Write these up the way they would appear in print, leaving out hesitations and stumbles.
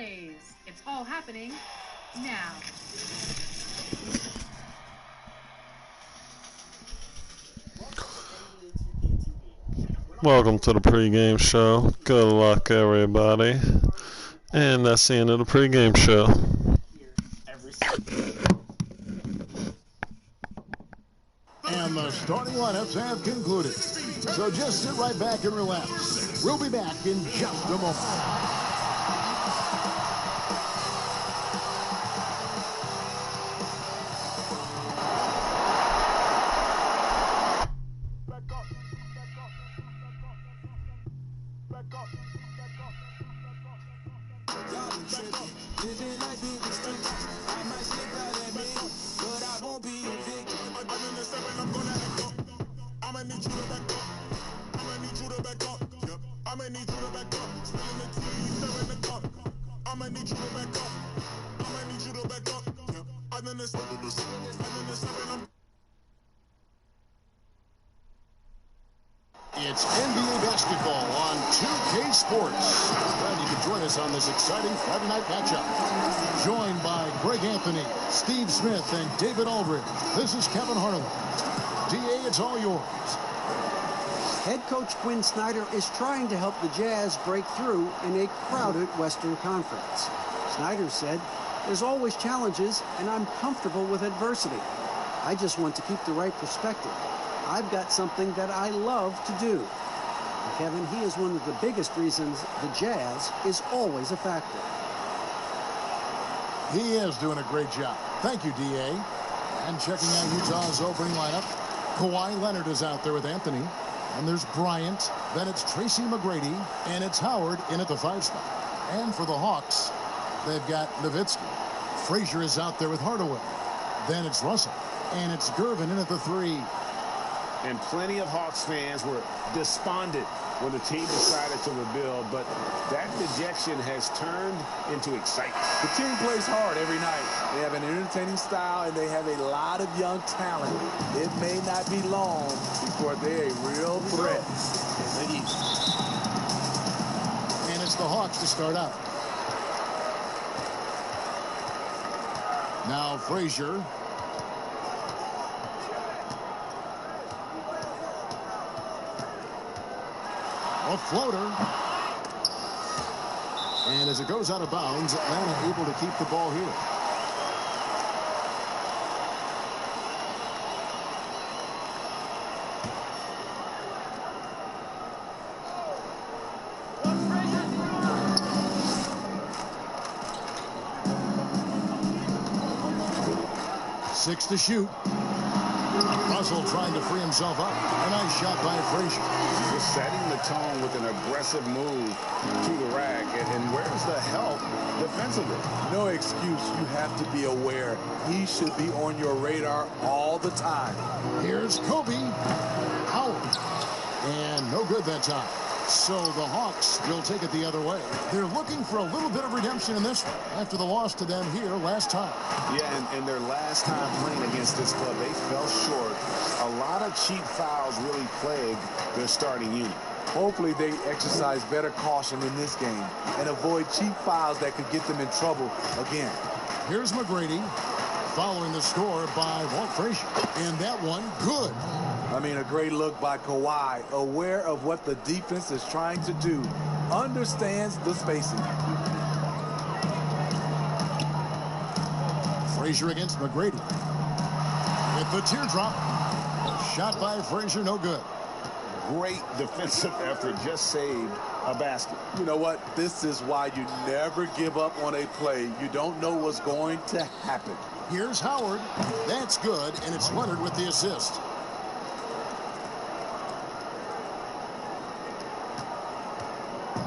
plays. It's all happening now. Welcome to the pregame show. Good luck, everybody. And that's the end of the pregame show. And the starting lineups have concluded. So just sit right back and relax. We'll be back in just a moment. It's NBA basketball on 2K Sports. Glad you could join us on this exciting Friday night matchup. Joined by Greg Anthony, Steve Smith, and David Aldridge. This is Kevin Harlan. DA, it's all yours. Head coach Quinn Snyder is trying to help the Jazz break through in a crowded Western Conference. Snyder said, "There's always challenges, and I'm comfortable with adversity. I just want to keep the right perspective. I've got something that I love to do." And Kevin, he is one of the biggest reasons the Jazz is always a factor. He is doing a great job. Thank you, DA. And checking out Utah's opening lineup, Kawhi Leonard is out there with Anthony. And there's Bryant. Then it's Tracy McGrady. And it's Howard in at the 5 spot. And for the Hawks, they've got Nowitzki. Frazier is out there with Hardaway. Then it's Russell. And it's Gervin in at the 3. And plenty of Hawks fans were despondent when the team decided to rebuild, but that dejection has turned into excitement. The team plays hard every night. They have an entertaining style, and they have a lot of young talent. It may not be long before they're a real threat in the East. And it's the Hawks to start out. Now Frazier. A floater. And as it goes out of bounds, Atlanta able to keep the ball here. Six to shoot. Russell trying to free himself up. A nice shot by Frazier. Just setting the tone with an aggressive move to the rack. And where's the help defensively? No excuse. You have to be aware. He should be on your radar all the time. Here's Kobe. Howard. And no good that time. So the Hawks will take it the other way. They're looking for a little bit of redemption in this one after the loss to them here last time. Yeah, and their last time playing against this club, they fell short. A lot of cheap fouls really plagued their starting unit. Hopefully they exercise better caution in this game and avoid cheap fouls that could get them in trouble again. Here's McGrady following the score by Walt Frazier. And that one, good. I mean, a great look by Kawhi, aware of what the defense is trying to do, understands the spacing. Frazier against McGrady. With the teardrop. Shot by Frazier, no good. Great defensive effort, just saved a basket. You know what? This is why you never give up on a play. You don't know what's going to happen. Here's Howard. That's good, and it's Leonard with the assist.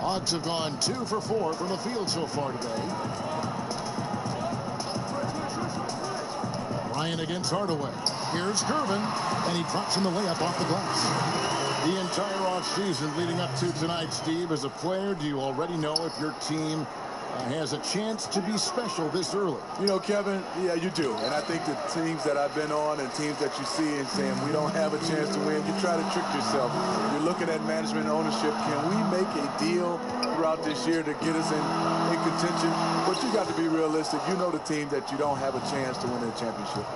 Hawks have gone 2 for 4 from the field so far today. Bryant against Hardaway. Here's Gervin, and he drops in the layup off the glass. The entire offseason leading up to tonight, Steve, as a player, do you already know if your team has a chance to be special this early. You know, Kevin, yeah, you do. And I think the teams that I've been on and teams that you see and saying we don't have a chance to win, you try to trick yourself. You're looking at management and ownership. Can we make a deal throughout this year to get us in contention? But you got to be realistic. You know the team that you don't have a chance to win a championship.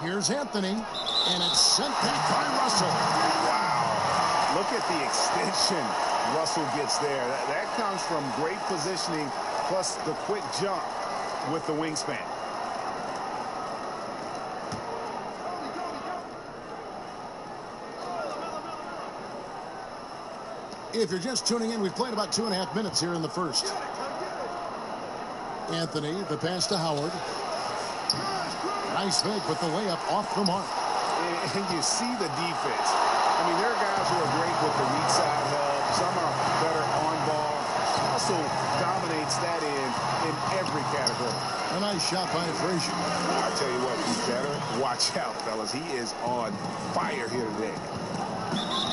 Here's Anthony, and it's sent back by Russell. Wow. Look at the extension Russell gets there. That comes from great positioning, plus the quick jump with the wingspan. If you're just tuning in, we've played about 2.5 minutes here in the first. Anthony, the pass to Howard. Nice fake with the layup off the mark. And you see the defense. I mean, there are guys who are great with the weak side help. Some are better on ball. Also dominates that in every category. A nice shot by Frazier. I'll tell you what, he's better. Watch out, fellas. He is on fire here today.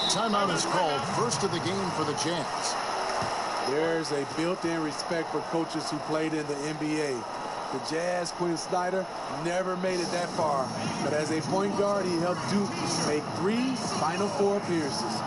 Timeout is called. First of the game for the Jazz. There's a built-in respect for coaches who played in the NBA. The Jazz, Quinn Snyder, never made it that far. But as a point guard, he helped Duke make 3 Final Four appearances.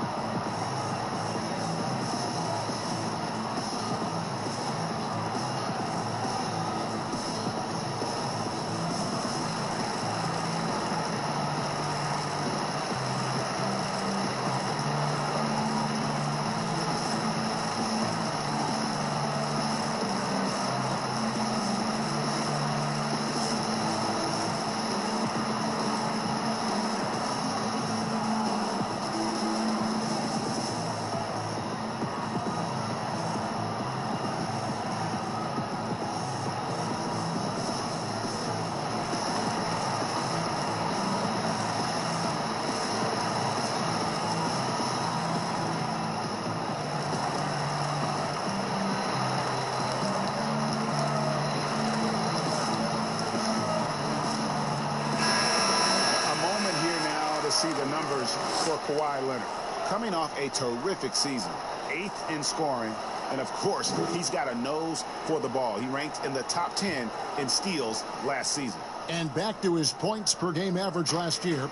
See the numbers for Kawhi Leonard. Coming off a terrific season, 8th in scoring, and of course, he's got a nose for the ball. He ranked in the top 10 in steals last season. And back to his points per game average last year,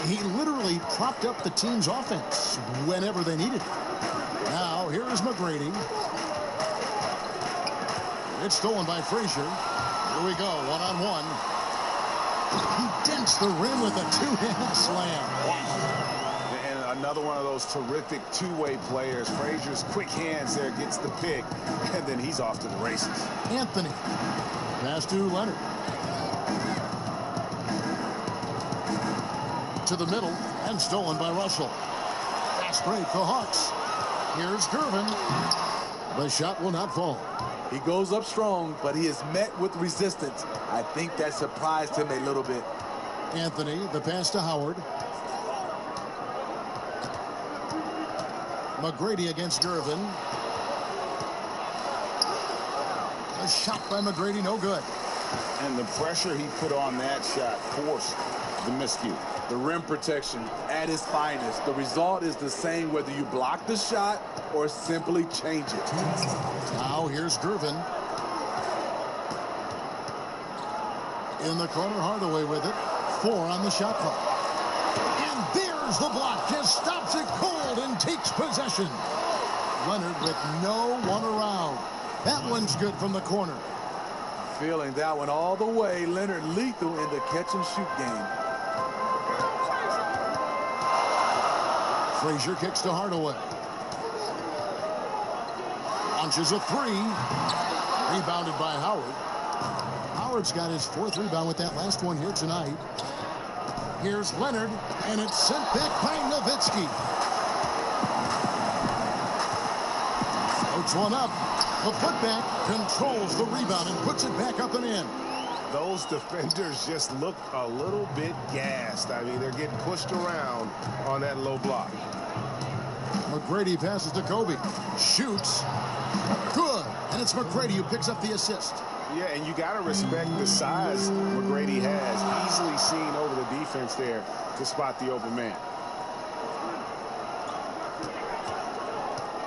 he literally propped up the team's offense whenever they needed it. Now, here is McGrady. It's stolen by Frazier. Here we go, one-on-one. He dents the rim with a two-handed slam. And another one of those terrific two-way players. Frazier's quick hands there, gets the pick, and then he's off to the races. Anthony. Pass to Leonard. To the middle, and stolen by Russell. Fast break, the Hawks. Here's Gervin. The shot will not fall. He goes up strong, but he is met with resistance. I think that surprised him a little bit. Anthony, the pass to Howard. McGrady against Gervin. A shot by McGrady, no good. And the pressure he put on that shot forced the miscue. The rim protection at its finest. The result is the same whether you block the shot or simply change it. Now here's Gervin. In the corner, Hardaway with it. 4 on the shot clock. And there's the block. Just stops it cold and takes possession. Leonard with no one around. That one's good from the corner. Feeling that one all the way. Leonard lethal in the catch-and-shoot game. Frazier kicks to Hardaway. Launches a 3. Rebounded by Howard. Howard's got his 4th rebound with that last one here tonight. Here's Leonard, and it's sent back by Nowitzki. Floats one up. The putback controls the rebound and puts it back up and in. Those defenders just look a little bit gassed. I mean, they're getting pushed around on that low block. McGrady passes to Kobe. Shoots. Good. And it's McGrady who picks up the assist. Yeah, and you got to respect the size McGrady has. Easily seen over the defense there to spot the open man.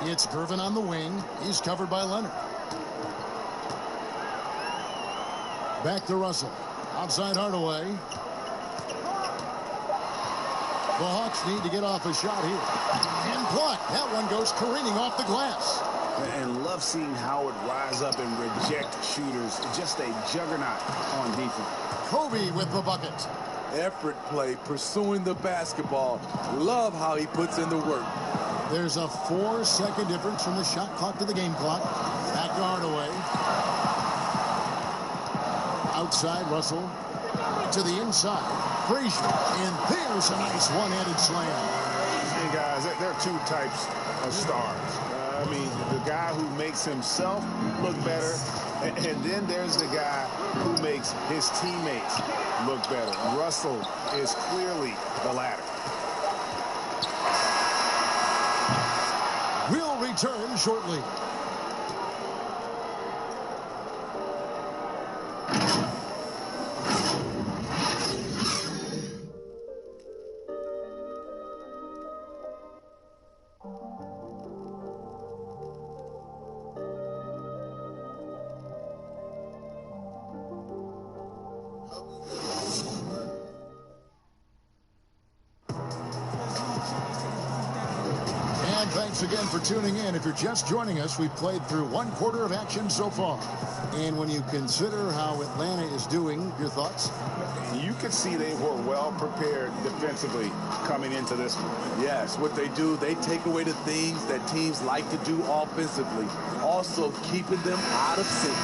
It's Gervin on the wing. He's covered by Leonard. Back to Russell. Outside Hardaway. The Hawks need to get off a shot here. And blocked. That one goes careening off the glass. And love seeing Howard rise up and reject shooters. Just a juggernaut on defense. Kobe with the bucket. Effort play, pursuing the basketball. Love how he puts in the work. There's a 4-second difference from the shot clock to the game clock. Back to Hardaway. Outside, Russell. To the inside. Frazier. And there's a nice one-handed slam. Hey, guys, there are two types of stars. I mean, the guy who makes himself look better, and then there's the guy who makes his teammates look better. Russell is clearly the latter. We'll return shortly. Thanks again for tuning in. If you're just joining us, we've played through 1/4 of action so far. And when you consider how Atlanta is doing, your thoughts? You could see they were well prepared defensively coming into this one. Yes, what they do, they take away the things that teams like to do offensively, also keeping them out of sync.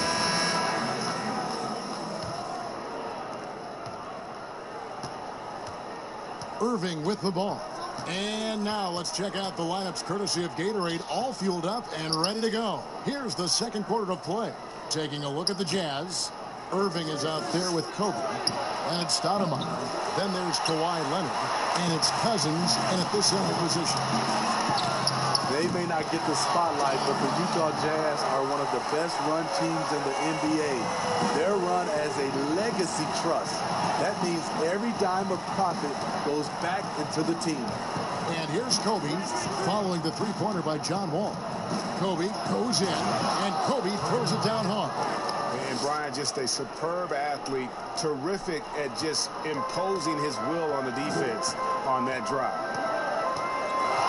Irving with the ball. And now let's check out the lineups courtesy of Gatorade, all fueled up and ready to go. Here's the second quarter of play. Taking a look at the Jazz. Irving is out there with Kobe. And it's Stoudemire. Then there's Kawhi Leonard. And it's Cousins in at this end of position. They may not get the spotlight, but the Utah Jazz are one of the best run teams in the NBA. They're run as a legacy trust. That means every dime of profit goes back into the team. And here's Kobe following the three-pointer by John Wall. Kobe goes in, and Kobe throws it down hard. And Brian, just a superb athlete, terrific at just imposing his will on the defense on that drive.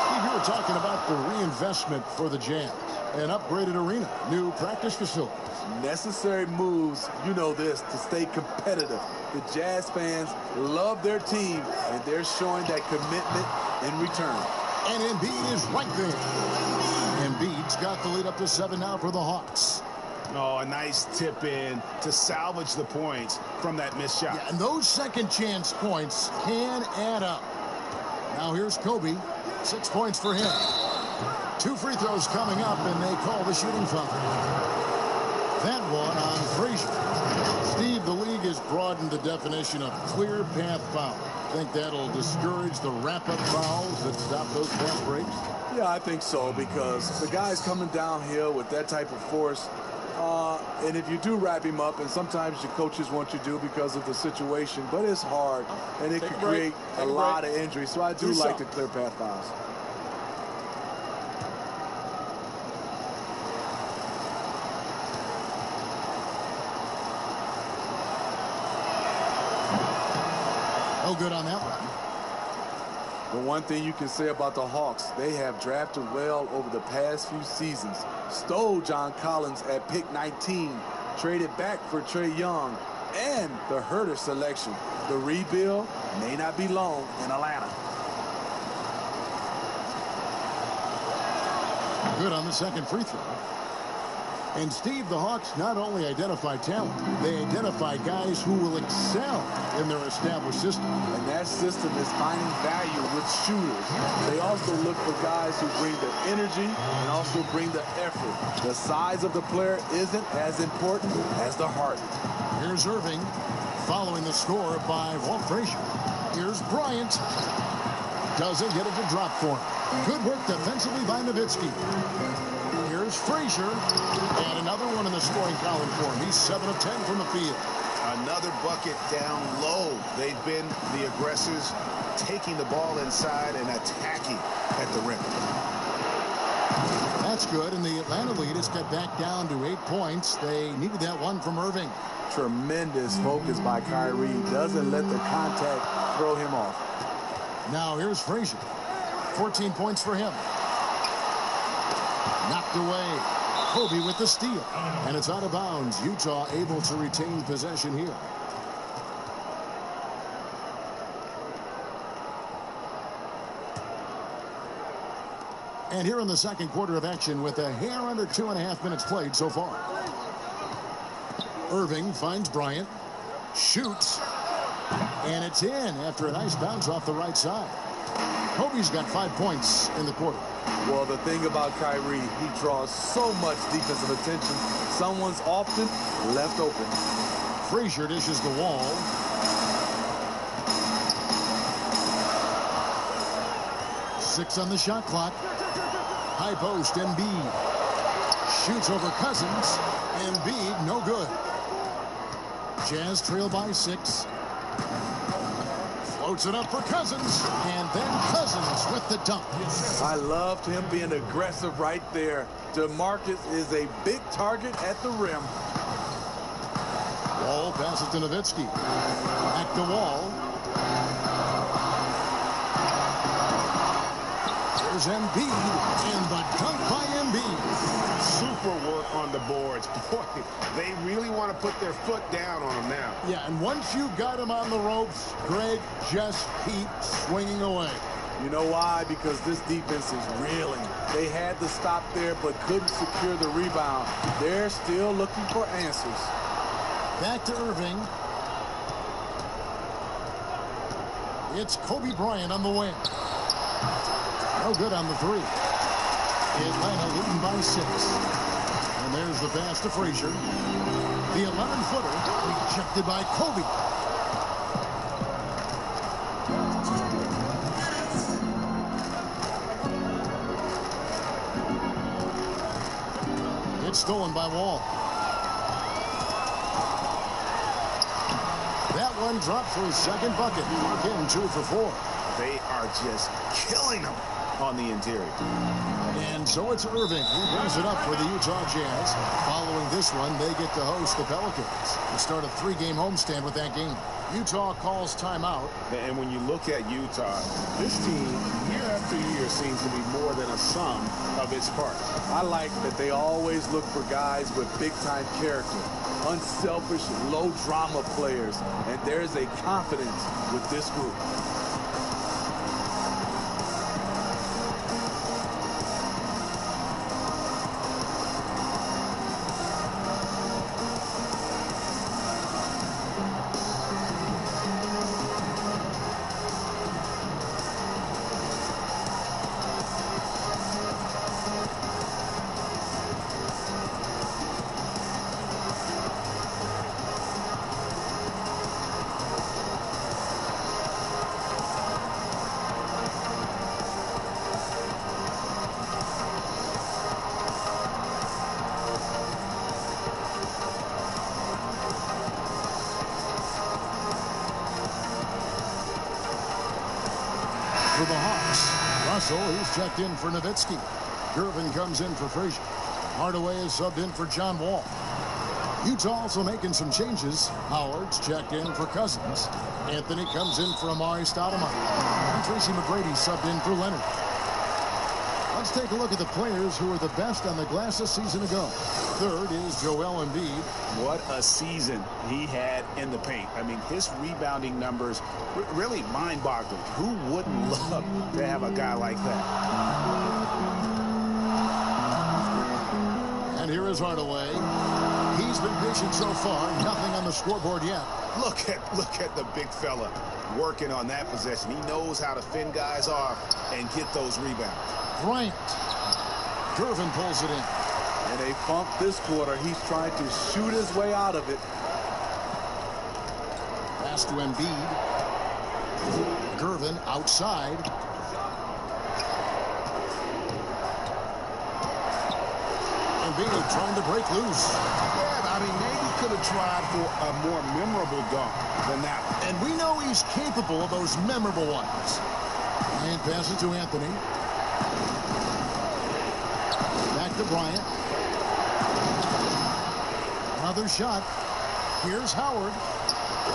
Steve, you were talking about the reinvestment for the Jazz. An upgraded arena, new practice facilities. Necessary moves, you know this, to stay competitive. The Jazz fans love their team, and they're showing that commitment in return. And Embiid is right there. Embiid's got the lead up to 7 now for the Hawks. Oh, a nice tip in to salvage the points from that missed shot. Yeah, and those second chance points can add up. Now here's Kobe. 6 points for him. 2 free throws coming up, and they call the shooting foul. That one on Frazier. Steve, the league has broadened the definition of clear path foul. Think that'll discourage the wrap-up fouls that stop those fast breaks? Yeah, I think so, because the guy's coming downhill with that type of force. And if you do wrap him up, and sometimes your coaches want you to do because of the situation, but it's hard, and it can create a lot of injuries. So I do like the clear path fouls. No good on that one. The one thing you can say about the Hawks, they have drafted well over the past few seasons. Stole John Collins at pick 19, traded back for Trae Young, and the Herter selection. The rebuild may not be long in Atlanta. Good on the second free throw. And Steve, the Hawks not only identify talent, they identify guys who will excel in their established system. And that system is finding value with shooters. They also look for guys who bring the energy and also bring the effort. The size of the player isn't as important as the heart. Here's Irving following the score by Walt Frazier. Here's Bryant. Doesn't get it to drop for him. Good work defensively by Nowitzki. Here's Frazier, and another one in the scoring column for him. He's 7 of 10 from the field. Another bucket down low. They've been the aggressors, taking the ball inside and attacking at the rim. That's That's good, and the Atlanta lead is cut back down to 8 points. They needed that one from Irving. Tremendous focus by Kyrie. Doesn't let the contact throw him off. Now here's Frazier. 14 points for him. Knocked away. Kobe with the steal. And it's out of bounds. Utah able to retain possession here. And here in the second quarter of action with a hair under 2.5 minutes played so far. Irving finds Bryant. Shoots. And it's in after a nice bounce off the right side. Kobe's got 5 points in the quarter. Well, the thing about Kyrie, he draws so much defensive attention. Someone's often left open. Frazier dishes the wall. Six on the shot clock. High post, Embiid. Shoots over Cousins. Embiid, no good. Jazz trail by 6. Floats it up for Cousins. And then Cousins with the dunk. I loved him being aggressive right there. DeMarcus is a big target at the rim. Wall passes to Nowitzki. Back to Wall. There's Embiid, and the dunk by Embiid. Super work on the boards. Boy, they really want to put their foot down on him now. Yeah, and once you got him on the ropes, Greg, just keep swinging away. You know why? Because this defense is reeling. They had to stop there, but couldn't secure the rebound. They're still looking for answers. Back to Irving. It's Kobe Bryant on the wing. No good on the 3. Atlanta leading by 6. And there's the pass to Frazier. The 11-footer rejected by Kobe. It's stolen by Wall. That one dropped for his second bucket. Again, 2 for 4. They are just killing them on the interior. And so it's Irving who brings it up for the Utah Jazz. Following this one, they get to host the Pelicans. They start a 3-game homestand with that game. Utah calls timeout. And when you look at Utah, this team, year after year, seems to be more than a sum of its parts. I like that they always look for guys with big-time character, unselfish, low-drama players, and there's a confidence with this group. For the Hawks, Russell, he's checked in for Nowitzki. Gervin comes in for Frazier. Hardaway is subbed in for John Wall. Utah also making some changes. Howard's checked in for Cousins. Anthony comes in for Amari Stoudemire. And Tracy McGrady subbed in for Leonard. Let's take a look at the players who are the best on the glass a season ago. Third is Joel Embiid. What a season he had in the paint. I mean, his rebounding numbers really mind-boggling. Who wouldn't love to have a guy like that? And here is Hardaway. He's been patient so far. Nothing on the scoreboard yet. Look at the big fella working on that possession. He knows how to fend guys off and get those rebounds. Bryant. Gervin pulls it in. And they pump this quarter. He's trying to shoot his way out of it. Pass to Embiid. Gervin outside. Embiid trying to break loose. Yeah, I mean, maybe could have tried for a more memorable dunk than that one. And we know he's capable of those memorable ones. And passes to Anthony. Back to to Bryant. Another shot. Here's Howard.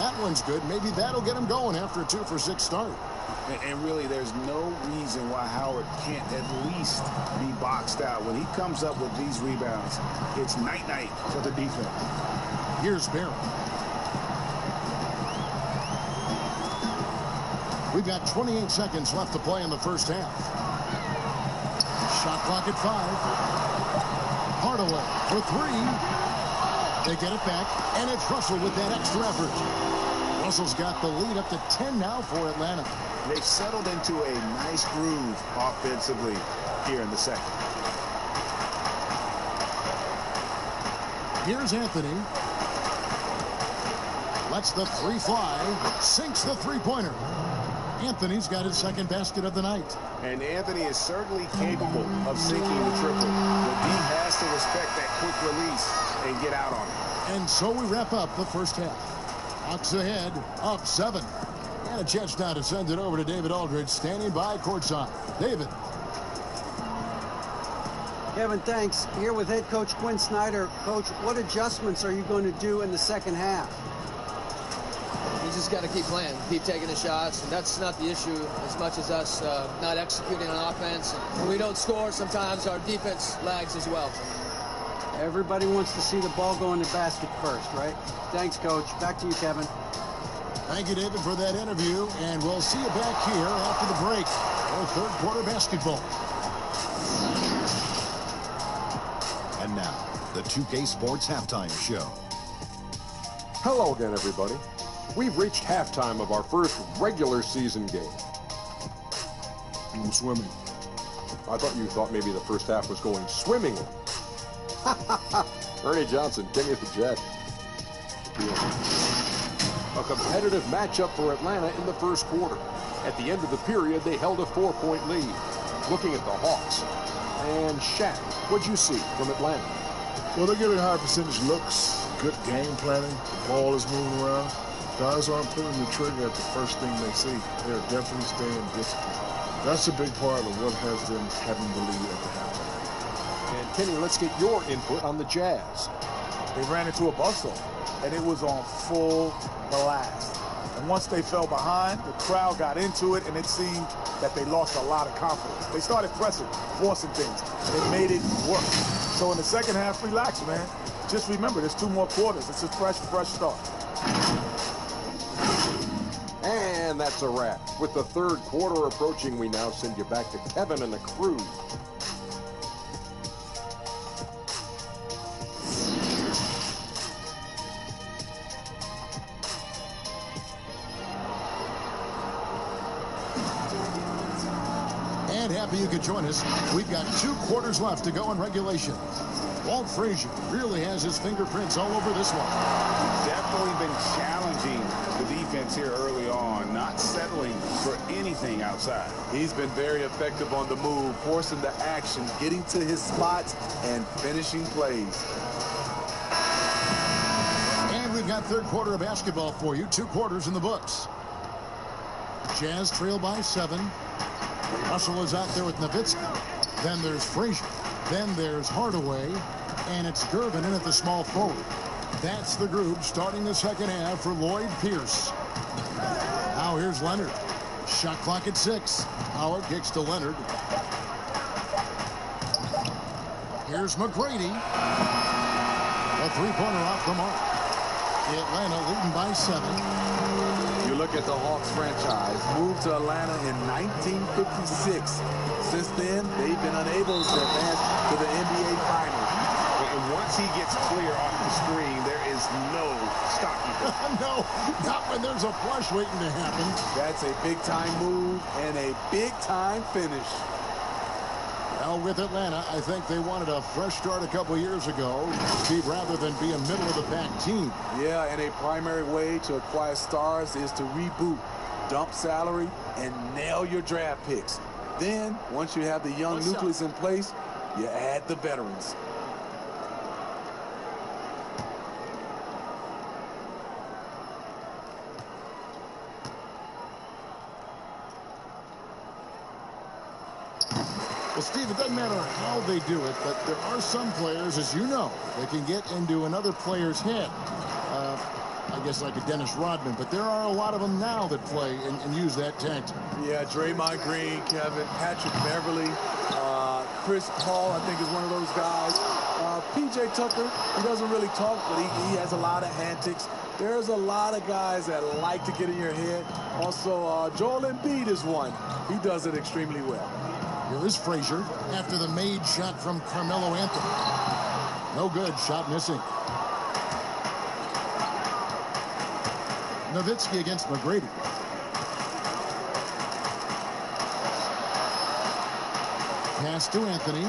That one's good. Maybe that'll get him going after a 2-for-6 start. And really, there's no reason why Howard can't at least be boxed out. When he comes up with these rebounds, it's night-night for the defense. Here's Barron. We've got 28 seconds left to play in the first half. Shot clock at 5. Hardaway for 3. They get it back, and it's Russell with that extra effort. Russell's got the lead up to 10 now for Atlanta. They've settled into a nice groove offensively here in the second. Here's Anthony. Lets the 3 fly. Sinks the three-pointer. Anthony's got his second basket of the night. And Anthony is certainly capable of sinking the triple. But he has to respect that quick release and get out on it. And so we wrap up the first half. Hawks ahead, up 7. And a chance now to send it over to David Aldridge, standing by courtside. David. Kevin, thanks. Here with head coach Quinn Snyder. Coach, what adjustments are you going to do in the second half? You just got to keep playing, keep taking the shots, and that's not the issue as much as us not executing on offense. When we don't score, sometimes our defense lags as well. Everybody wants to see the ball go in the basket first, right? Thanks, Coach. Back to you, Kevin. Thank you, David, for that interview, and we'll see you back here after the break for third quarter basketball. And now, the 2K Sports Halftime Show. Hello again, everybody. We've reached halftime of our first regular season game. I'm swimming. I thought you thought maybe the first half was going swimmingly. Ernie Johnson, king of the jet. A competitive matchup for Atlanta in the first quarter. At the end of the period, they held a 4-point lead. Looking at the Hawks. And Shaq, what'd you see from Atlanta? Well, they're getting high percentage looks, good game planning. The ball is moving around. Guys aren't pulling the trigger at the first thing they see. They're definitely staying disciplined. That's a big part of what has them having the lead at the halftime. And Kenny, let's get your input on the Jazz. They ran into a buzzsaw, and it was on full blast. And once they fell behind, the crowd got into it, and it seemed that they lost a lot of confidence. They started pressing, forcing things. They made it work. So in the second half, relax, man. Just remember, there's 2 more quarters. It's a fresh start. And that's a wrap. With the third quarter approaching, we now send you back to Kevin and the crew. And happy you could join us. We've got 2 quarters left to go in regulation. Walt Frazier really has his fingerprints all over this one. Definitely been challenging the defense here early on, not settling for anything outside. He's been very effective on the move, forcing the action, getting to his spots, and finishing plays. And we've got third quarter of basketball for you. 2 quarters in the books. Jazz trail by 7. Russell is out there with Nowitzki. Then there's Frazier. Then there's Hardaway. And it's Gervin in at the small forward. That's the group starting the second half for Lloyd Pierce. Now here's Leonard. Shot clock at 6. Howard kicks to Leonard. Here's McGrady. A 3-pointer off the mark. Atlanta leading by 7. You look at the Hawks franchise, moved to Atlanta in 1956. Since then, they've been unable to advance to the NBA Finals. And once he gets clear off the screen, there is no stopping him. No, not when there's a flush waiting to happen. That's a big-time move and a big-time finish. Well, with Atlanta, I think they wanted a fresh start a couple years ago, rather than be a middle-of-the-pack team. Yeah, and a primary way to acquire stars is to reboot, dump salary, and nail your draft picks. Then, once you have the young nucleus in place, you add the veterans. We'll Steve, it doesn't matter how they do it, but there are some players, as you know, that can get into another player's head. I guess like a Dennis Rodman, but there are a lot of them now that play and use that tactic. Yeah, Draymond Green, Kevin, Patrick Beverly, Chris Paul, I think is one of those guys. P.J. Tucker, he doesn't really talk, but he has a lot of antics. There's a lot of guys that like to get in your head. Also, Joel Embiid is one. He does it extremely well. Here is Frazier after the made shot from Carmelo Anthony. No good, shot missing. Nowitzki against McGrady. Pass to Anthony.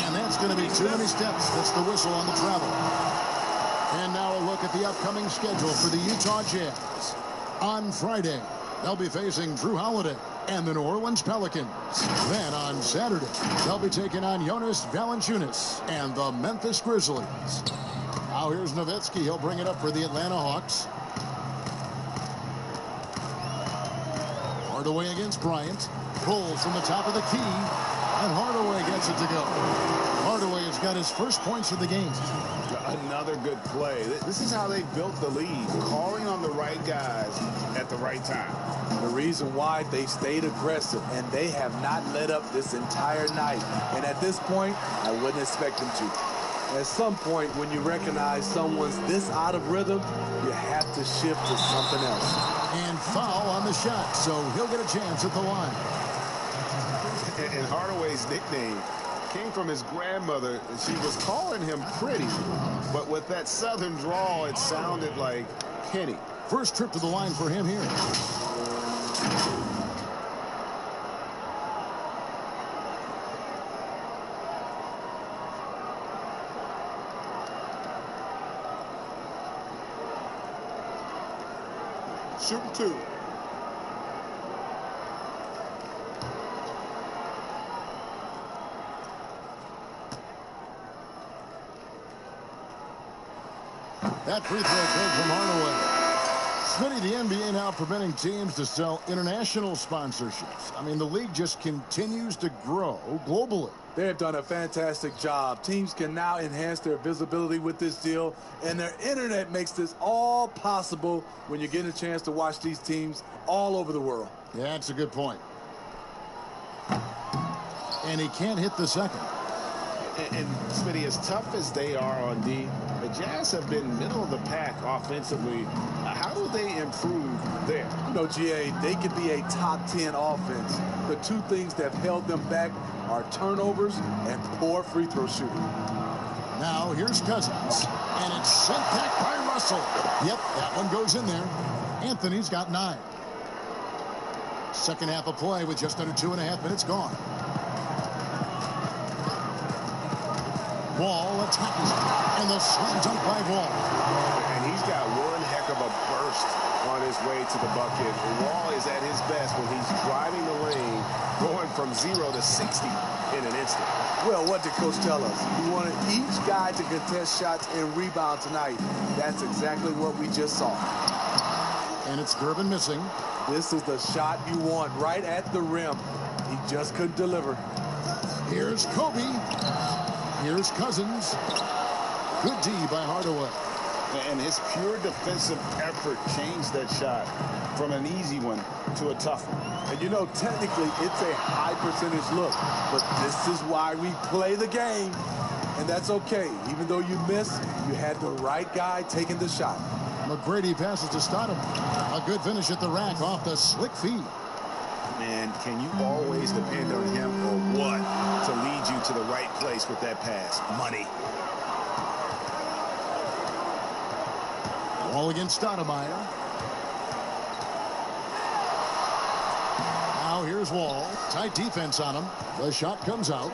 And that's going to be too many steps. That's the whistle on the travel. And now a look at the upcoming schedule for the Utah Jazz. On Friday, they'll be facing Drew Holiday and the New Orleans Pelicans. Then on Saturday, they'll be taking on Jonas Valanciunas and the Memphis Grizzlies. Now here's Nowitzki. He'll bring it up for the Atlanta Hawks. Hardaway against Bryant. Pulls from the top of the key. And Hardaway gets it to go. Hardaway has got his first points of the game. Another good play. This is how they built the lead, calling on the right guys at the right time. The reason why they stayed aggressive, and they have not let up this entire night. And at this point, I wouldn't expect them to. At some point, when you recognize someone's this out of rhythm, you have to shift to something else. And foul on the shot, so he'll get a chance at the line. And Hardaway's nickname came from his grandmother. She was calling him Pretty, but with that southern drawl, it sounded like Penny. First trip to the line for him here. Shooting two. That free throw good from Hardaway. Smitty, the NBA now preventing teams to sell international sponsorships. I mean, the league just continues to grow globally. They have done a fantastic job. Teams can now enhance their visibility with this deal, and their internet makes this all possible when you get a chance to watch these teams all over the world. Yeah, that's a good point. And he can't hit the second. And Smitty, as tough as they are on D, the Jazz have been middle of the pack offensively. How do they improve there? You know, GA, they could be a top 10 offense. The two things that have held them back are turnovers and poor free throw shooting. Now here's Cousins, and it's sent back by Russell. Yep, that one goes in there. Anthony's got 9. Second half of play with just under 2.5 minutes gone. Wall attacking, and the slam dunk by Wall. And he's got one heck of a burst on his way to the bucket. Wall is at his best when he's driving the lane, going from 0 to 60 in an instant. Well, what did Coach tell us? He wanted each guy to contest shots and rebound tonight. That's exactly what we just saw. And it's Durbin missing. This is the shot you want, right at the rim. He just couldn't deliver. Here's Kobe. Here's Cousins. Good D by Hardaway. And his pure defensive effort changed that shot from an easy one to a tough one. And you know, technically, it's a high percentage look, but this is why we play the game. And that's okay. Even though you miss, you had the right guy taking the shot. McGrady passes to Stoudemire. A good finish at the rack off the slick feed. Man, can you always depend on him or what to lead you to the right place with that pass? Money. Wall against Stoudemire. Now here's Wall. Tight defense on him. The shot comes out.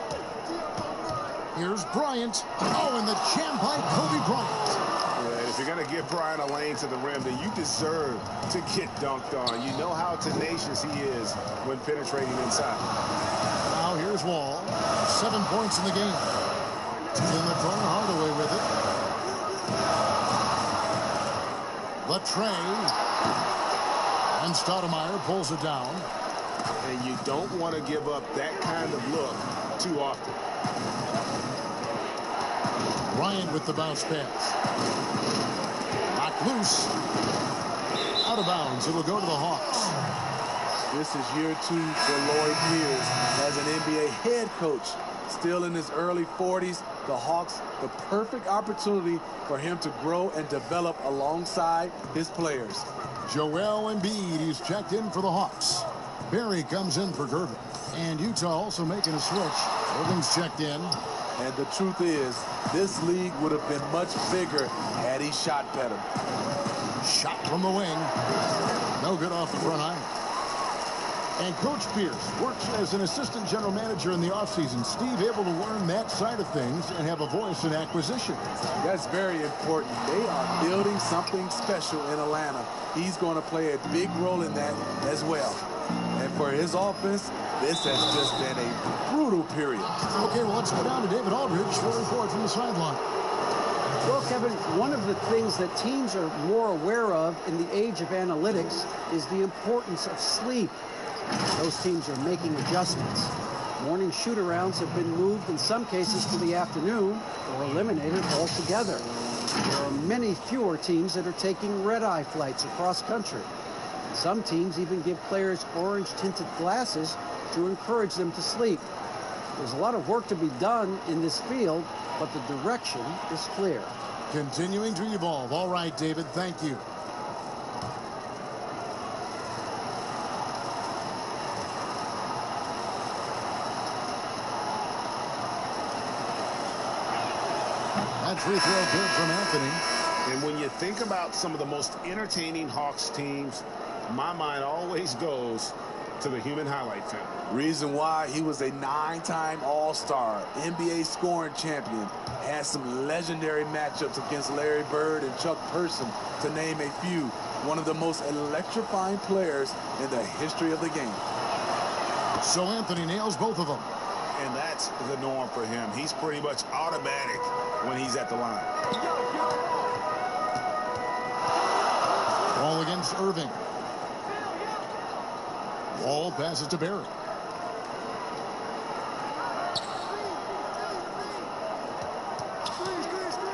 Here's Bryant. Oh, and the jam by Kobe Bryant. Yeah, if you're going to give Bryant a lane to the rim, then you deserve to get dunked on. You know how tenacious he is when penetrating inside. Now here's Wall. 7 points in the game. In the corner, Hardaway with it. The tray. And Stoudemire pulls it down. And you don't want to give up that kind of look too often. Bryant with the bounce pass. Knocked loose. Out of bounds. It'll go to the Hawks. This is year 2 for Lloyd Pierce as an NBA head coach. Still in his early 40s, the Hawks, the perfect opportunity for him to grow and develop alongside his players. Joel Embiid, he's checked in for the Hawks. Barry comes in for Gervin. And Utah also making a switch. Irving's checked in. And the truth is, this league would have been much bigger had he shot better. Shot from the wing. No good off the front iron. And Coach Pierce works as an assistant general manager in the offseason. Steve able to learn that side of things and have a voice in acquisition. That's very important. They are building something special in Atlanta. He's going to play a big role in that as well. And for his offense, this has just been a brutal period. Okay, well, let's go down to David Aldridge for a report from the sideline. Well, Kevin, one of the things that teams are more aware of in the age of analytics is the importance of sleep. Those teams are making adjustments. Morning shoot-arounds have been moved in some cases to the afternoon or eliminated altogether. There are many fewer teams that are taking red-eye flights across country. Some teams even give players orange-tinted glasses to encourage them to sleep. There's a lot of work to be done in this field, but the direction is clear. Continuing to evolve. All right, David, thank you. That free throw good from Anthony. And when you think about some of the most entertaining Hawks teams, my mind always goes to the human highlight film. Reason why: he was a 9-time All-Star, NBA scoring champion, had some legendary matchups against Larry Bird and Chuck Person, to name a few. One of the most electrifying players in the history of the game. So Anthony nails both of them. And that's the norm for him. He's pretty much automatic when he's at the line. Ball against Irving. Wall passes to Barry.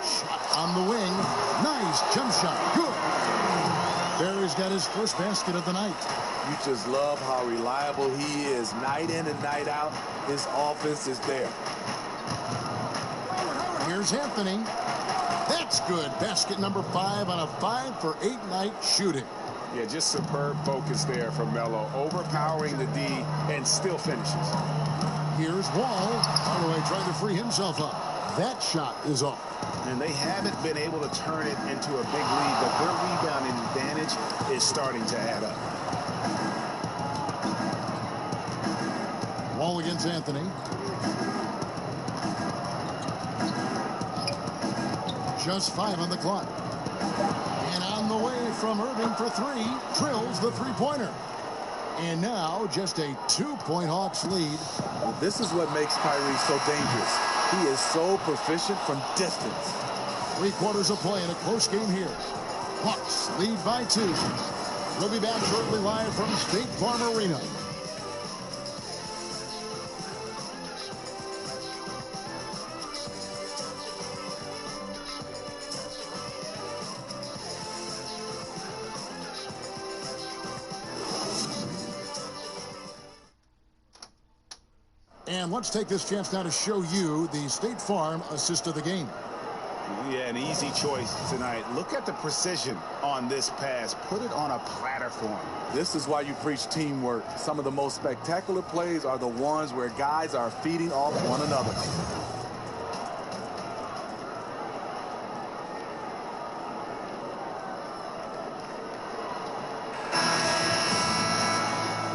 Shot on the wing. Nice jump shot. Good. Barry's got his first basket of the night. You just love how reliable he is. Night in and night out, his offense is there. Here's Anthony. That's good. Basket number 5 on a 5-for-8 night shooting. Yeah, just superb focus there from Melo, overpowering the D and still finishes. Here's Wall. Holloway trying to free himself up. That shot is off. And they haven't been able to turn it into a big lead, but their rebounding advantage is starting to add up. Wall against Anthony. Just 5 on the clock. And on the way from Irving for 3, drills the three-pointer. And now just a 2-point Hawks lead. Well, this is what makes Kyrie so dangerous. He is so proficient from distance. 3 quarters of play in a close game here. Hawks lead by 2. We'll be back shortly live from State Farm Arena. And let's take this chance now to show you the State Farm assist of the game. Yeah, an easy choice tonight. Look at the precision on this pass. Put it on a platter for him. This is why you preach teamwork. Some of the most spectacular plays are the ones where guys are feeding off one another.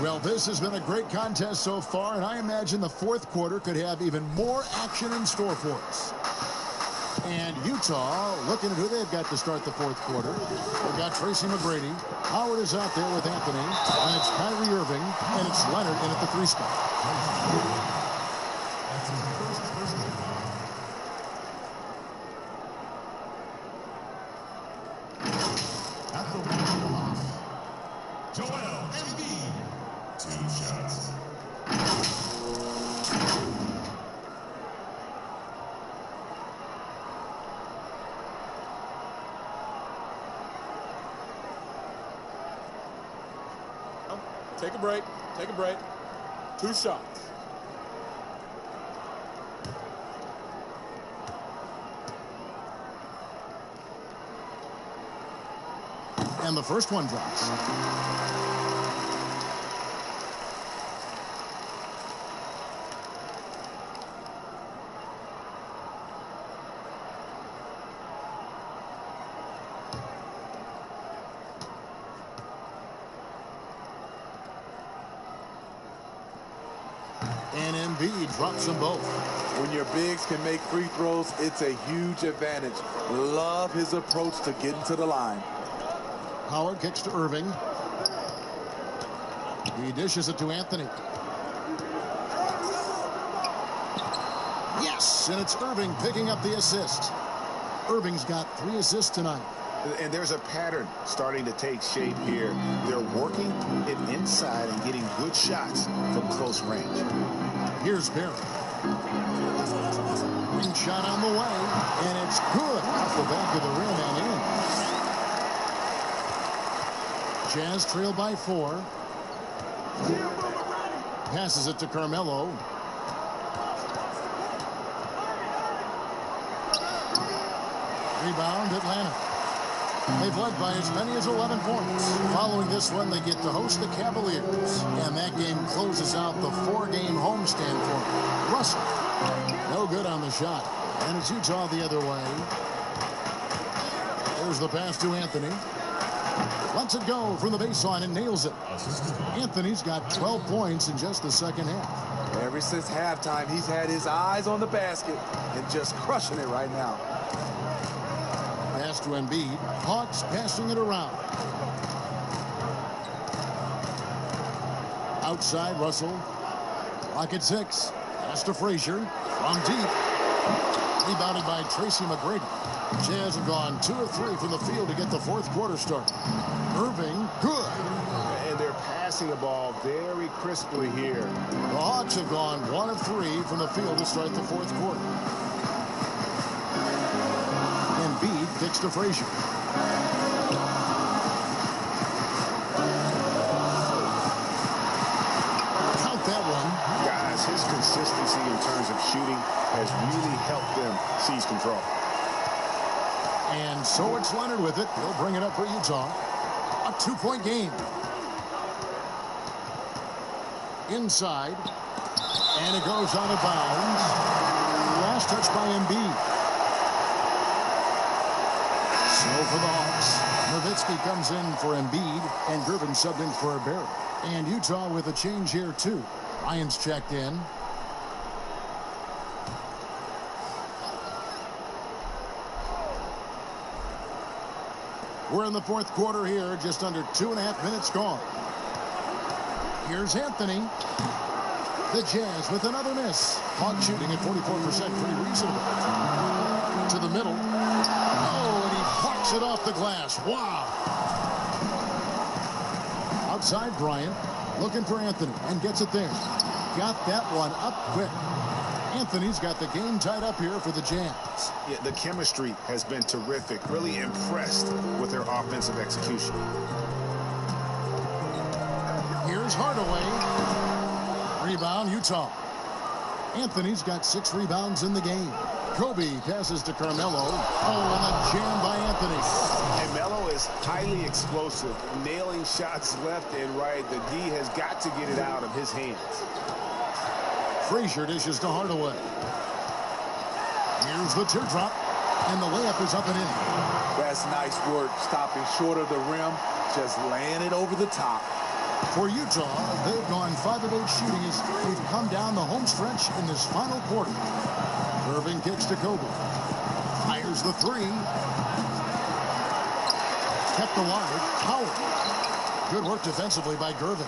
Well, this has been a great contest so far, and I imagine the fourth quarter could have even more action in store for us. And Utah looking at who they've got to start the fourth quarter. They've got Tracy McGrady. Howard is out there with Anthony. And it's Kyrie Irving. And it's Leonard in at the 3 spot. Joel Team shots. Take a break. Take a break. 2 shots. And the first one drops. And Embiid drops them both. When your bigs can make free throws, it's a huge advantage. Love his approach to getting to the line. Howard kicks to Irving. He dishes it to Anthony. Yes, and it's Irving picking up the assist. Irving's got 3 assists tonight. And there's a pattern starting to take shape here. They're working it inside and getting good shots from close range. Here's Barry. Ring shot on the way, and it's good off the back of the rim and in. Jazz trail by 4. Passes it to Carmelo. Rebound, Atlanta. They've led by as many as 11 points. Following this one, they get to host the Cavaliers. And that game closes out the 4-game homestand for them. Russell, no good on the shot. And it's Utah the other way. There's the pass to Anthony. Lets it go from the baseline and nails it. Anthony's got 12 points in just the second half. Ever since halftime, he's had his eyes on the basket and just crushing it right now. Pass to Embiid. Hawks passing it around. Outside, Russell. Lock at 6. Pass to Frazier. From deep. Rebounded by Tracy McGrady. Jazz have gone 2 of 3 from the field to get the 4th quarter started. Irving, good. And they're passing the ball very crisply here. The Hawks have gone 1 of 3 from the field to start the 4th quarter. Embiid kicks to Frazier. Count that one. Guys, his consistency in terms of shooting has really helped them seize control. And so it's Leonard with it. He'll bring it up for Utah. A 2-point game. Inside. And it goes out of bounds. Last touch by Embiid. So for the Hawks, Nowitzki comes in for Embiid, and Gervin subbed in for Barry. And Utah with a change here, too. Ryan's checked in. We're in the 4th quarter here, just under 2.5 minutes gone. Here's Anthony. The Jazz with another miss. Hawk shooting at 44%, pretty reasonable. To the middle. Oh, and he parks it off the glass. Wow. Outside, Bryant looking for Anthony and gets it there. Got that one up quick. Anthony's got the game tied up here for the Jazz. Yeah, the chemistry has been terrific. Really impressed with their offensive execution. Here's Hardaway. Rebound, Utah. Anthony's got 6 rebounds in the game. Kobe passes to Carmelo. Oh, and a jam by Anthony. And Melo is highly explosive, nailing shots left and right. The D has got to get it out of his hands. Frazier dishes to Hardaway. Here's the teardrop, and the layup is up and in. That's nice work, stopping short of the rim, just laying it over the top. For Utah, they've gone 5 of 8 shooting as we've come down the home stretch in this final quarter. Irving kicks to Kobe. Fires the 3. Kept alive. Howard. Good work defensively by Gervin.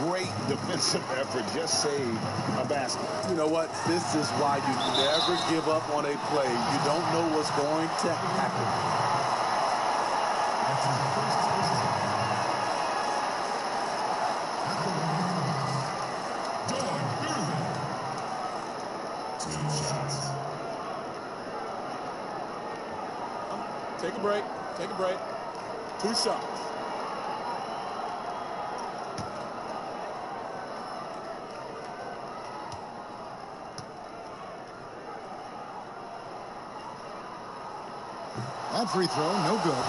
Great defensive effort. Just saved a basket. You know what? This is why you never give up on a play. You don't know what's going to happen. Take a break. Take a break. 2 shots. That free throw, no good.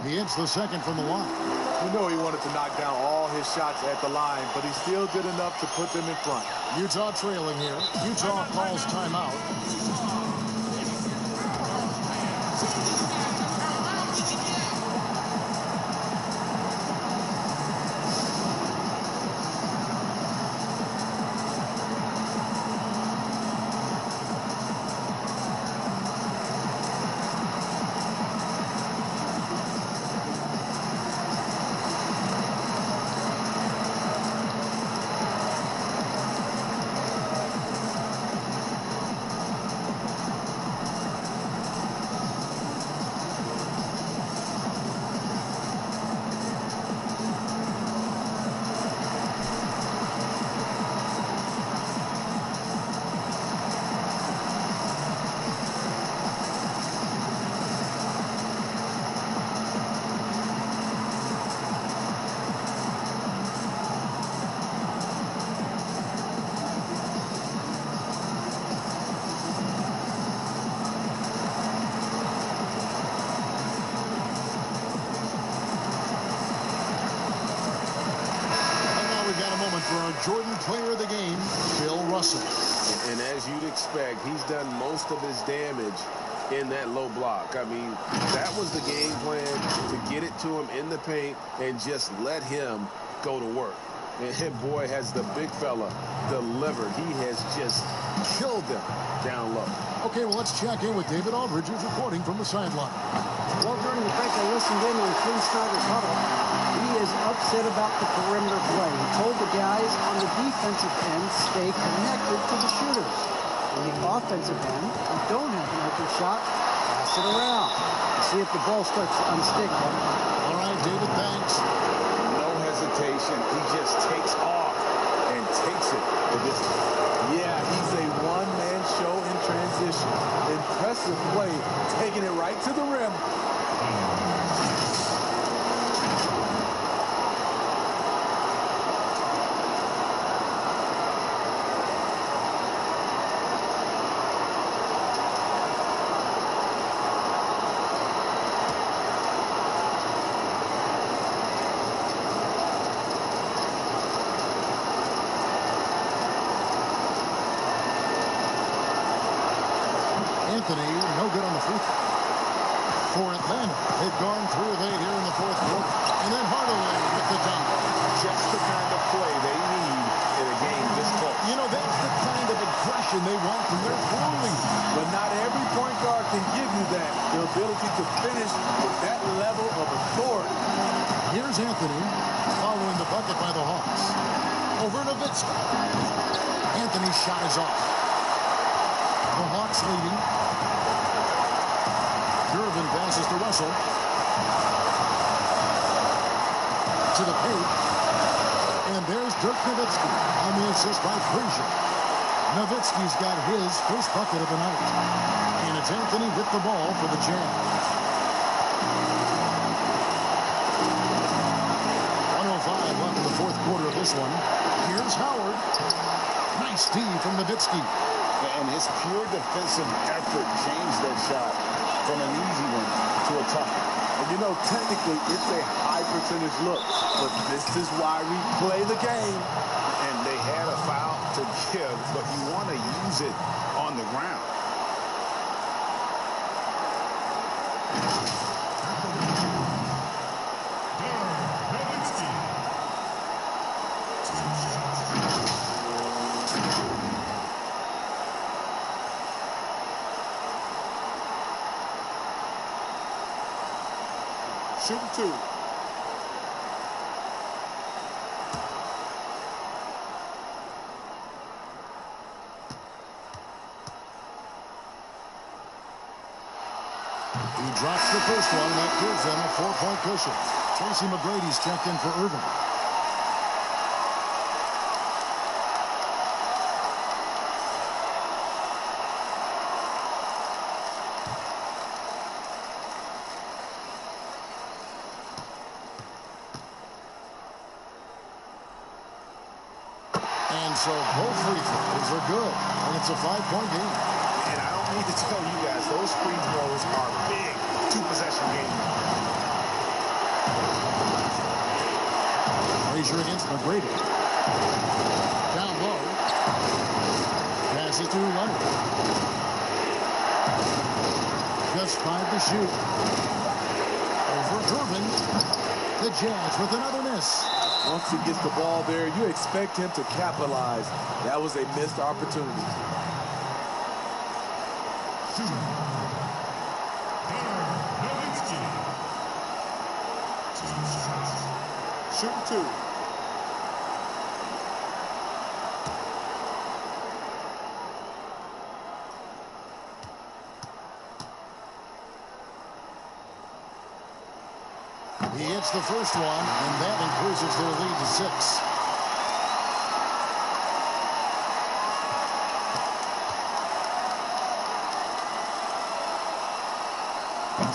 He hits the second from the line. You know he wanted to knock down all his shots at the line, but he still did enough to put them in front. Utah trailing here. Utah calls timeout. For our Jordan player of the game, Bill Russell. And as you'd expect, he's done most of his damage in that low block. I mean, that was the game plan, to get it to him in the paint and just let him go to work. And boy, has the big fella delivered. He has just killed them down low. Okay, well, let's check in with David Aldridge, who's reporting from the sideline. Well, during the break, I listened in on Quinn Snyder's huddle. He is upset about the perimeter play. He told the guys on the defensive end stay connected to the shooters. On the offensive end, who don't have an open shot, pass it around and see if the ball starts to unstick. All right, David, thanks. No hesitation. He just takes off and takes it the distance. Yeah, he's a one-man show in transition. Impressive play, taking it right to the rim. Anthony, no good on the free throw. For Atlanta, they've gone 3 of 8 here in the fourth quarter. And then Hardaway with the dunk. Just the kind of play they need in a game this close. You know, that's the kind of aggression they want from their floor lead. But not every point guard can give you that. The ability to finish with that level of authority. Here's Anthony following the bucket by the Hawks. Over Nowitzki. Anthony's shot is off. The Hawks leading. Durbin passes to Russell. To the paint. And there's Dirk Nowitzki on the assist by Frazier. Nowitzki's got his first bucket of the night. And it's Anthony with the ball for the Jazz. 1:05 left in the fourth quarter of this one. Here's Howard. Nice D from Nowitzki. And his pure defensive effort changed that shot from an easy one to a tough one. And you know, technically, it's a high percentage look. But this is why we play the game. And they had a foul to give, but you want to use it on the ground. Shoot 2. He drops the first one, and that gives them a 4-point cushion. Tracy McGrady's checked in for Irvin. And so both free throws are good, and it's a 5-point game. And I don't need to tell you guys, those free throws are big two-possession games. Frazier against McGrady. Down low. Passes to Leonard. Just 5 to shoot. Over Irvin. The Jazz with another miss. Once he gets the ball there, you expect him to capitalize. That was a missed opportunity. Shooting 2. He hits the first one, and that increases their lead to 6.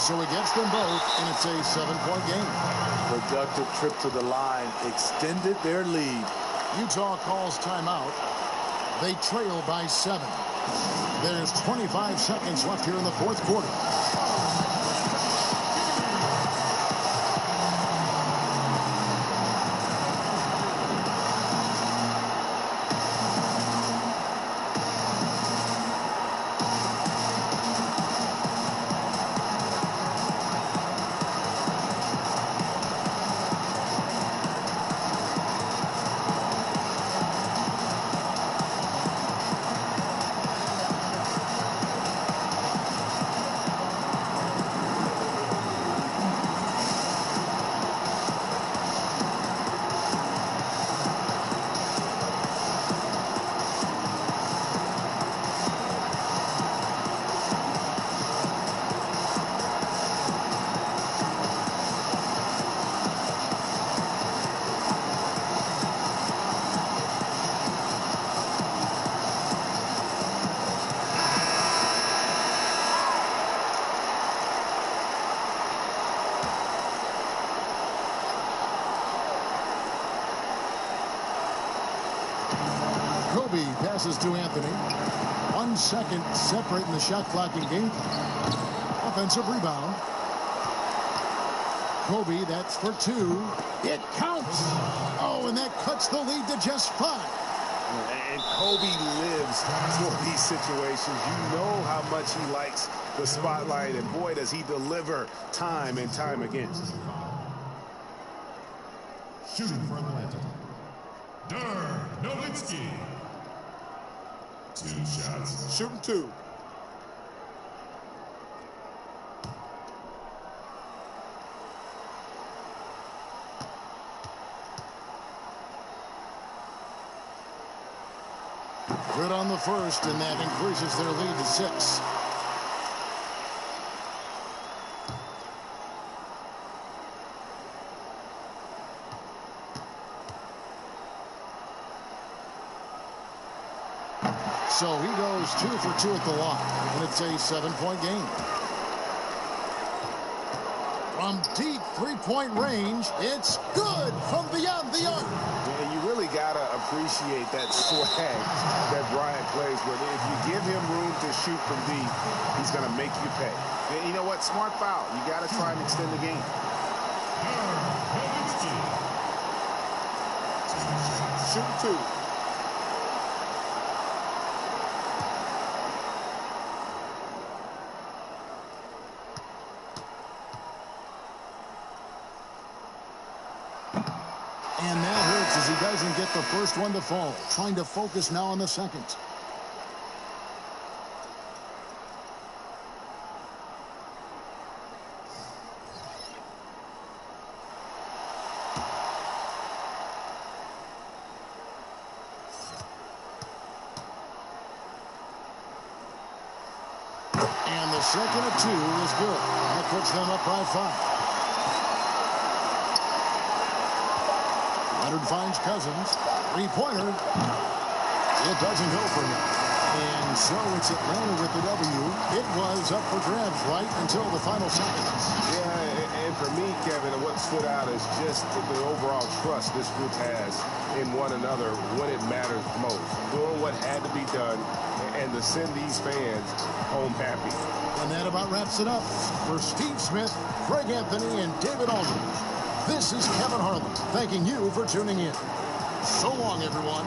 So he gets them both, and it's a 7-point game. Productive trip to the line extended their lead. Utah calls timeout. They trail by 7. There's 25 seconds left here in the fourth quarter. Kobe passes to Anthony. 1 second separating the shot clock and game clock. Offensive rebound. Kobe, that's for 2. It counts. Oh, and that cuts the lead to just 5. And Kobe lives for these situations. You know how much he likes the spotlight, and boy, does he deliver time and time again. Shooting for Atlanta, Dirk Nowitzki. 2 shots. Shooting 2. Good on the first, and that increases their lead to 6. So he goes 2 for 2 at the line, and it's a 7-point game. From deep 3-point range, it's good from beyond the arc. Yeah, you really got to appreciate that swag that Bryant plays with. If you give him room to shoot from deep, he's going to make you pay. And you know what? Smart foul. You got to try and extend the game. Shooting 2. And that hurts as he doesn't get the first one to fall. Trying to focus now on the second. second and 2 is good. That puts them up by 5. Leonard finds Cousins. Three-pointer. It doesn't go for him. And so it's Atlanta with the W. It was up for grabs right until the final seconds. Yeah, and for me, Kevin, what stood out is just the overall trust this group has in one another when it matters most. Doing what had to be done and to send these fans home happy. And that about wraps it up. For Steve Smith, Greg Anthony, and David Aldridge, this is Kevin Harlan thanking you for tuning in. So long, everyone.